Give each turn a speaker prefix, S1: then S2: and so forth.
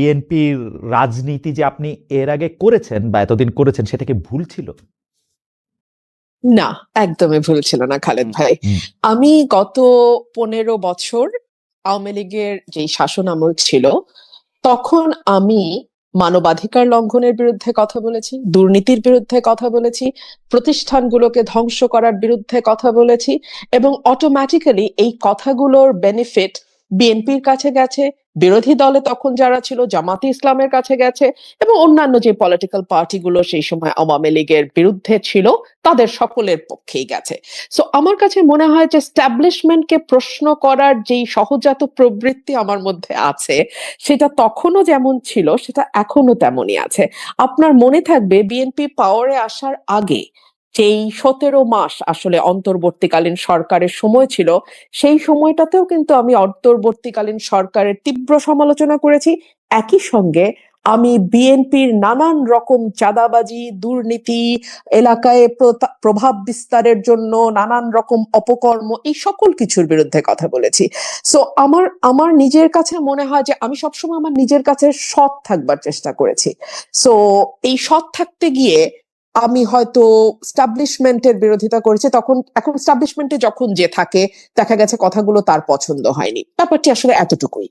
S1: বিএনপির রাজনীতি যে আপনি এর আগে করেছেন বা এতদিন করেছেন সেটা কি ভুল ছিল?
S2: না, একদমই ভুল ছিল না খালেদ ভাই। আমি গত 15 বছর আওয়ামী লীগের যেই শাসন আমল ছিল, তখন আমি মানবাধিকার লঙ্ঘনের বিরুদ্ধে কথা বলেছি, দুর্নীতির বিরুদ্ধে কথা বলেছি, প্রতিষ্ঠানগুলোকে ধ্বংস করার বিরুদ্ধে কথা বলেছি, এবং অটোমেটিক্যালি এই কথাগুলোর বেনিফিট বিএনপির কাছে গেছে, বিরোধী দলে তখন যারা ছিল জামাতে ইসলামের কাছে গেছে, এবং অন্যান্য যে পলিটিক্যাল পার্টিগুলো সেই সময় আওয়ামী লীগের বিরুদ্ধে ছিল তাদের সকলের পক্ষেই গেছে। সো আমার কাছে মনে হয় যে স্ট্যাবলিশমেন্টকে প্রশ্ন করার যেই সহজাত প্রবৃত্তি আমার মধ্যে আছে, সেটা তখনও যেমন ছিল সেটা এখনো তেমনই আছে। আপনার মনে থাকবে বিএনপি পাওয়ারে আসার আগে যেই 17 মাস আসলে অন্তর্বর্তীকালীন সরকারের সময় ছিল, সেই সময়টাতেও কিন্তু আমি অন্তর্বর্তীকালীন সরকারের তীব্র সমালোচনা করেছি। একই সঙ্গে আমি বিএনপির নানান রকম চাঁদাবাজি, দুর্নীতি, এলাকায় প্রভাব বিস্তারের জন্য নানান রকম অপকর্ম, এই সকল কিছুর বিরুদ্ধে কথা বলেছি। সো আমার আমার নিজের কাছে মনে হয় যে আমি সবসময় আমার নিজের কাছে সৎ থাকবার চেষ্টা করেছি। সো এই সৎ থাকতে গিয়ে আমি হয়তো স্টাবলিশমেন্টের বিরোধিতা করেছি, তখন এখন স্টাবলিশমেন্টে যখন যে থাকে দেখা গেছে কথাগুলো তার পছন্দ হয়নি, ব্যাপারটি আসলে এতটুকুই।